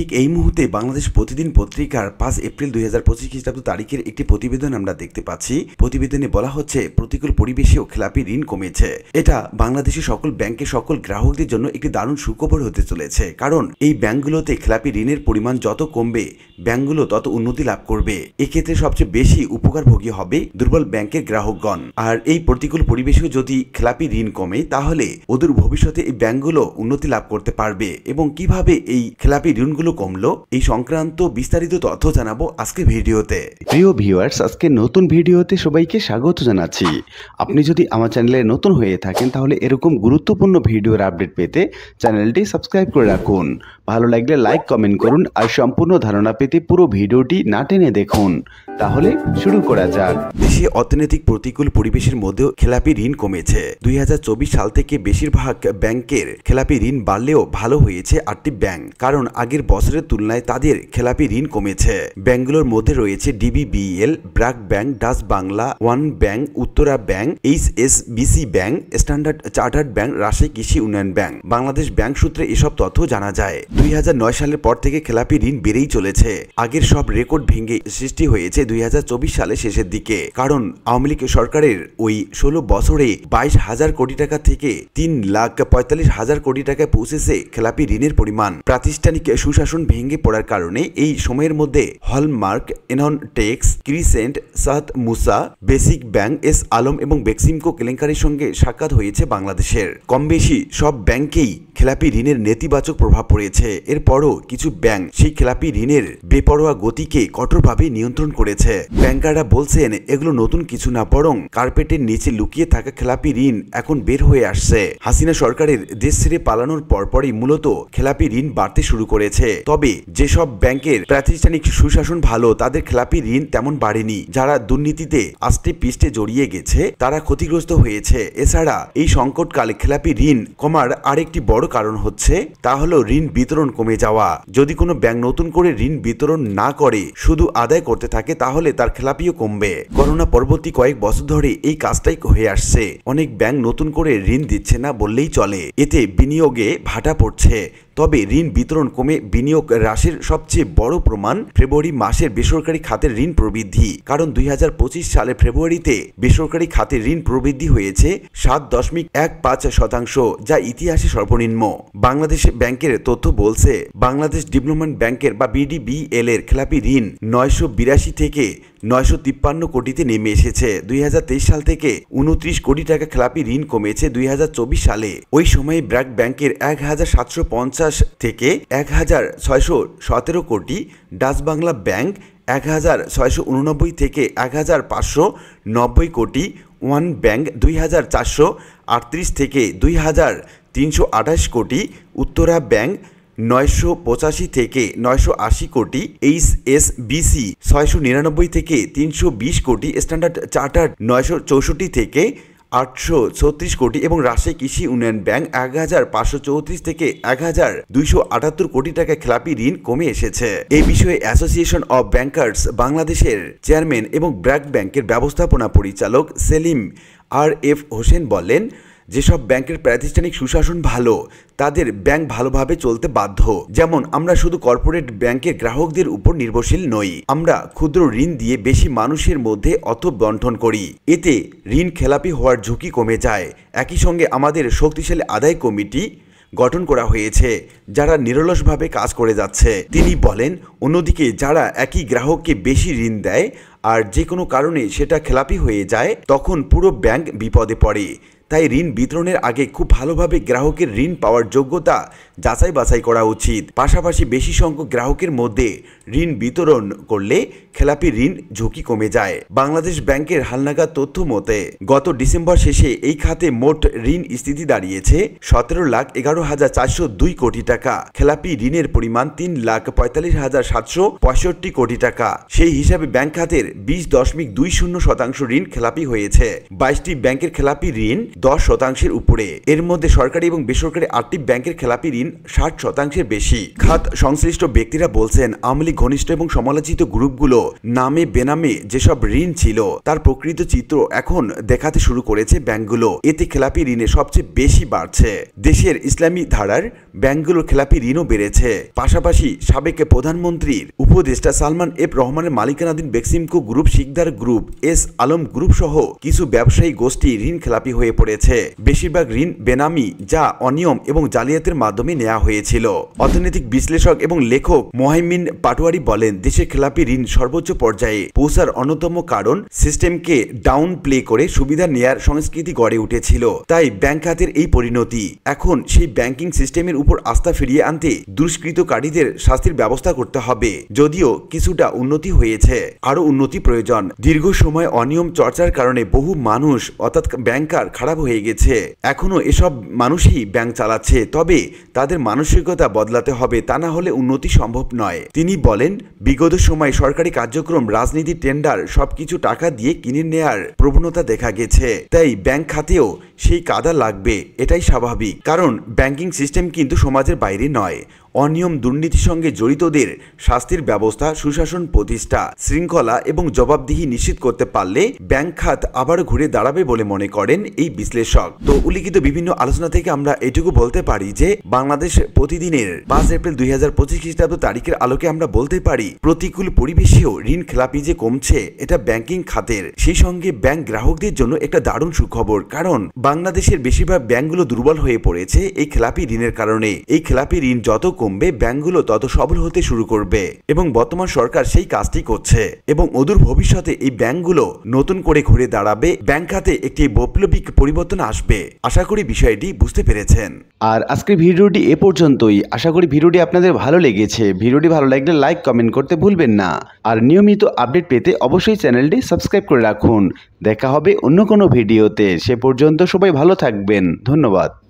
ঠিক এই মুহূর্তে বাংলাদেশ প্রতিদিন পত্রিকার 5 এপ্রিল 2025 খ্রিস্টাব্দ তারিখের একটি প্রতিবেদন আমরা দেখতে পাচ্ছি। প্রতিবেদনে বলা হচ্ছে প্রতিকূল পরিবেশেও খেলাপি ঋণ কমেছে। এটা বাংলাদেশের সকল ব্যাংকের সকল গ্রাহকদের জন্য একটি দারুণ সুখবর হতে চলেছে, কারণ এই ব্যাংকগুলোতে খেলাপি ঋণের পরিমাণ যত কমবে ব্যাংকগুলো তত উন্নতি লাভ করবে। এক্ষেত্রে সবচেয়ে বেশি উপকারভোগী হবে দুর্বল ব্যাংকের গ্রাহকগণ। আর এই প্রতিকূল পরিবেশেও যদি খেলাপি ঋণ কমে তাহলে ওদের ভবিষ্যতে এই ব্যাংকগুলো উন্নতি লাভ করতে পারবে। এবং কিভাবে এই খেলাপি ঋণগুলো কমলো এই সংক্রান্ত বিস্তারিত তথ্য জানাবো আজকে ভিডিওতে। প্রিয় ভিউয়ার্স, আজকে নতুন ভিডিওতে সবাইকে স্বাগত জানাচ্ছি। আপনি যদি আমার চ্যানেলে নতুন হয়ে থাকেন তাহলে এরকম গুরুত্বপূর্ণ ভিডিওর আপডেট পেতে চ্যানেলটি সাবস্ক্রাইব করে রাখুন। ভালো লাগলে লাইক কমেন্ট করুন আর সম্পূর্ণ ধারণা পেতে পুরো ভিডিওটি না টেনে দেখুন। তাহলে শুরু করা যাক। দেশে অর্থনৈতিক প্রতিকূল পরিবেশের মধ্যেও খেলাপি ঋণ কমেছে। 2024 সাল থেকে বেশিরভাগ ব্যাংকের খেলাপি ঋণ বাড়লেও ভালো হয়েছে 8টি ব্যাংক, কারণ আগের বছরের তুলনায় তাদের খেলাপি ঋণ কমেছে। ব্যাংকগুলোর মধ্যে রয়েছে DBBL, BRAC bank, Dutch Bangla, one bank, Uttara bank, HSBC bank, standard chartered bank, Rajshahi কৃষি উন্নয়ন ব্যাংক। বাংলাদেশ ব্যাংক সূত্রে এসব তথ্য জানা যায়। 2009 সালের পর থেকে খেলাপি ঋণ বেড়েই চলেছে। আগের সব রেকর্ড ভেঙে সৃষ্টি হয়েছে 2024 সালের শেষের দিকে, কারণ আওয়ামী লীগ সরকারের ওই 16 বছরে 22,000 কোটি টাকা থেকে 3,45,000 কোটি টাকায় পৌঁছেছে খেলাপি ঋণের পরিমাণ। প্রাতিষ্ঠানিক সুশাসন ভেঙে পড়ার কারণে এই সময়ের মধ্যে হলমার্ক, এননটেক্স, ক্রিসেন্ট, সাদ মুসা, বেসিক ব্যাংক, এস আলম এবং বেক্সিমকো কেলেঙ্কারির সঙ্গে সাক্ষাৎ হয়েছে বাংলাদেশের। কম বেশি সব ব্যাংকেই খেলাপি ঋণের নেতিবাচক প্রভাব পড়েছে। এরপরও কিছু ব্যাংক সেই খেলাপি ঋণের বেপরোয়া গতিকে কঠোরভাবে নিয়ন্ত্রণ করেছে। ব্যাংকাররা বলছেন এগুলো নতুন কিছু না, বরং কার্পেটের নিচে লুকিয়ে থাকা খেলাপি ঋণ এখন বের হয়ে আসছে। হাসিনা সরকারের দেশ ছেড়ে পালানোর পরপরই মূলত খেলাপি ঋণ বাড়তে শুরু করেছে। তবে যেসব ব্যাংকের প্রাতিষ্ঠানিক সুশাসন ভালো তাদের খেলাপি ঋণ তেমন বাড়েনি। যারা দুর্নীতিতে আষ্টে পিষ্টে জড়িয়ে গেছে তারা ক্ষতিগ্রস্ত হয়েছে। এছাড়া এই সংকটকালে খেলাপি ঋণ কমার আরেকটি বড় কারণ হচ্ছে তা হলো ঋণ বিতরণ কমে যাওয়া। যদি কোনো ব্যাংক নতুন করে ঋণ বিতরণ না করে শুধু আদায় করতে থাকে তাহলে তার খেলাপিও কমবে। করোনা পরবর্তী কয়েক বছর ধরে এই কাজটাই হয়ে আসছে। অনেক ব্যাংক নতুন করে ঋণ দিচ্ছে না বললেই চলে। এতে বিনিয়োগে ভাটা পড়ছে। তবে ঋণ বিতরণ কমে বিনিয়োগ হ্রাসের সবচেয়ে বড় প্রমাণ ফেব্রুয়ারি মাসের বেসরকারি খাতের ঋণ প্রবৃদ্ধি। কারণ 2025 সালের ফেব্রুয়ারিতে বেসরকারি খাতের ঋণ প্রবৃদ্ধি হয়েছে 7.15%, যা ইতিহাসে সর্বনিম্ন। বাংলাদেশ ব্যাংকের তথ্য বলছে বাংলাদেশ ডেভেলপমেন্ট ব্যাংকের বা বিডিবিএল এর খেলাপি ঋণ 982 থেকে 953 কোটিতে নেমে এসেছে। 2023 সাল থেকে 29 কোটি টাকা খেলাপি ঋণ কমেছে 2024 সালে। ওই সময়ে ব্র্যাক ব্যাংকের 1,750 থেকে 1,617 কোটি, ডাচ বাংলা ব্যাংক 1,689 থেকে 1,590 কোটি, ওয়ান ব্যাংক 2,438 থেকে 2,328 কোটি, উত্তরা ব্যাংক 985 থেকে 980 কোটি, এইচএসবিসি 699 থেকে 320 কোটি, স্ট্যান্ডার্ড চার্টার্ড 964 থেকে 836 কোটি এবং রাজশাহী কৃষি উন্নয়ন ব্যাংক 1,534 থেকে 1,278 কোটি টাকা খেলাপি ঋণ কমে এসেছে। এই বিষয়ে অ্যাসোসিয়েশন অব ব্যাংকার্স বাংলাদেশের চেয়ারম্যান এবং ব্র্যাক ব্যাংকের ব্যবস্থাপনা পরিচালক সেলিম আর.এফ. হোসেন বলেন, যেসব ব্যাংকের প্রাতিষ্ঠানিক সুশাসন ভালো তাদের ব্যাংক ভালোভাবে চলতে বাধ্য। যেমন আমরা শুধু কর্পোরেট ব্যাংকের গ্রাহকদের উপর নির্ভরশীল নই, আমরা ক্ষুদ্র ঋণ দিয়ে বেশি মানুষের মধ্যে অর্থ বন্টন করি। এতে ঋণ খেলাপি হওয়ার ঝুঁকি কমে যায়। একই সঙ্গে আমাদের শক্তিশালী আদায় কমিটি গঠন করা হয়েছে যারা নিরলসভাবে কাজ করে যাচ্ছে। তিনি বলেন, অন্যদিকে যারা একই গ্রাহককে বেশি ঋণ দেয় আর যে কোনো কারণে সেটা খেলাপি হয়ে যায় তখন পুরো ব্যাংক বিপদে পড়ে। তাই ঋণ বিতরণের আগে খুব ভালোভাবে গ্রাহকের ঋণ পাওয়ার যোগ্যতা যাচাই বাছাই করা উচিত। পাশাপাশি বেশি সংখ্যক গ্রাহকের মধ্যে ঋণ বিতরণ করলে খেলাপি ঋণ ঝুঁকি কমে যায়। বাংলাদেশ ব্যাংকের হালনাগাদ তথ্য মতে গত ডিসেম্বর শেষে এই খাতে মোট ঋণ স্থিতি দাঁড়িয়েছে 17,11,402 কোটি টাকা। খেলাপি ঋণের পরিমাণ 3,45,765 কোটি টাকা। সেই হিসাবে ব্যাংক খাতের 20.20% ঋণ খেলাপি হয়েছে। 22টি ব্যাংকের খেলাপি ঋণ 10% উপরে। এর মধ্যে সরকারি এবং বেসরকারি 8টি ব্যাংকের খেলাপি ঋণ 60% বেশি। খাত সংশ্লিষ্ট ব্যক্তিরা বলছেন, আওয়ামী লীগ ঘনিষ্ঠ এবং সমালোচিত গ্রুপগুলো নামে বেনামে যেসব ঋণ ছিল তার প্রকৃত চিত্র এখন দেখাতে শুরু করেছে ব্যাংকগুলো। এতে খেলাপি ঋণে সবচেয়ে বেশি বাড়ছে। দেশের ইসলামী ধারার ব্যাংকগুলোর খেলাপি ঋণও বেড়েছে। পাশাপাশি সাবেক প্রধানমন্ত্রীর উপদেষ্টা সালমান এফ রহমানের মালিকানাধীন Beximco group, Sikder group, S Alam group সহ কিছু ব্যবসায়ী গোষ্ঠী ঋণ খেলাপি হয়ে পড়েছে। বেশিরভাগ ঋণ বেনামি, যা অনিয়ম এবং জালিয়াতির মাধ্যমে নেওয়া হয়েছিল। অর্থনৈতিক বিশ্লেষক এবং লেখক মোহাইমিন পাটোয়ারি বলেন, দেশের খেলাপি ঋণ সর্বোচ্চ পর্যায়ে পৌঁছার অন্যতম কারণ সিস্টেমকে ডাউন প্লে করে সুবিধা নেয়ার সংস্কৃতি গড়ে উঠেছিল। তাই ব্যাংক খাতের এই পরিণতি। এখন সেই ব্যাংকিং সিস্টেমের উপর আস্থা ফিরিয়ে আনতে দুষ্কৃতকারীদের শাস্তির ব্যবস্থা করতে হবে। যদিও কিছুটা উন্নতি হয়েছে, আরো উন্নতি প্রয়োজন। দীর্ঘ সময় অনিয়ম চর্চার কারণে বহু মানুষ অর্থাৎ ব্যাংকার খারাপ হয়ে গেছে। এখনো এসব মানুষই ব্যাংক চালাচ্ছে, তবে তাদের মানসিকতা বদলাতে হবে, তা না হলে উন্নতি সম্ভব নয়। তিনি বলেন, বিগত সময় সরকারি কার্যক্রম, রাজনীতি, টেন্ডার সবকিছু টাকা দিয়ে কিনে নেয়ার প্রবণতা দেখা গেছে। তাই ব্যাংক খাতেও সেই কাদা লাগবে, এটাই স্বাভাবিক। কারণ ব্যাংকিং সিস্টেম কিন্তু সমাজের বাইরে নয়। অনিয়ম, দুর্নীতির সঙ্গে জড়িতদের শাস্তির ব্যবস্থা, সুশাসন প্রতিষ্ঠা, শৃঙ্খলা এবং জবাবদিহি নিশ্চিত করতে পারলে ব্যাংক খাত আবার ঘুরে দাঁড়াবে বলে মনে করেন এই বিশ্লেষক। তো উল্লিখিত বিভিন্ন আলোচনা থেকে আমরা এটুকু বলতে পারি যে বাংলাদেশ প্রতিদিনের 5 এপ্রিল 2025 খ্রিস্টাব্দ তারিখের আলোকে আমরা বলতে পারি, প্রতিকূল পরিবেশেও ঋণ খেলাপি যে কমছে, এটা ব্যাংকিং খাতের, সেই সঙ্গে ব্যাংক গ্রাহকদের জন্য একটা দারুণ সুখবর। কারণ বাংলাদেশের বেশিরভাগ ব্যাংকগুলো দুর্বল হয়ে পড়েছে এই খেলাপি ঋণের কারণে। এই খেলাপি ঋণ যত কমবে, ব্যাংকগুলো তত সবল হতে শুরু করবে এবং বর্তমান সরকার সেই কাজটি করছে এবং অদূর ভবিষ্যতে এই ব্যাংকগুলো নতুন করে ঘুরে দাঁড়াবে। ব্যাংক খাতে একটি বৈপ্লবিক পরিবর্তন আসবে। আশা করি বিষয়টি বুঝতে পেরেছেন। আর আজকের ভিডিওটি এ পর্যন্তই। আশা করি ভিডিওটি আপনাদের ভালো লেগেছে। ভিডিওটি ভালো লাগলে লাইক, কমেন্ট করতে ভুলবেন না। আর নিয়মিত আপডেট পেতে অবশ্যই চ্যানেলটি সাবস্ক্রাইব করে রাখুন। দেখা হবে অন্য কোনো ভিডিওতে। সে পর্যন্ত সবাই ভালো থাকবেন। ধন্যবাদ।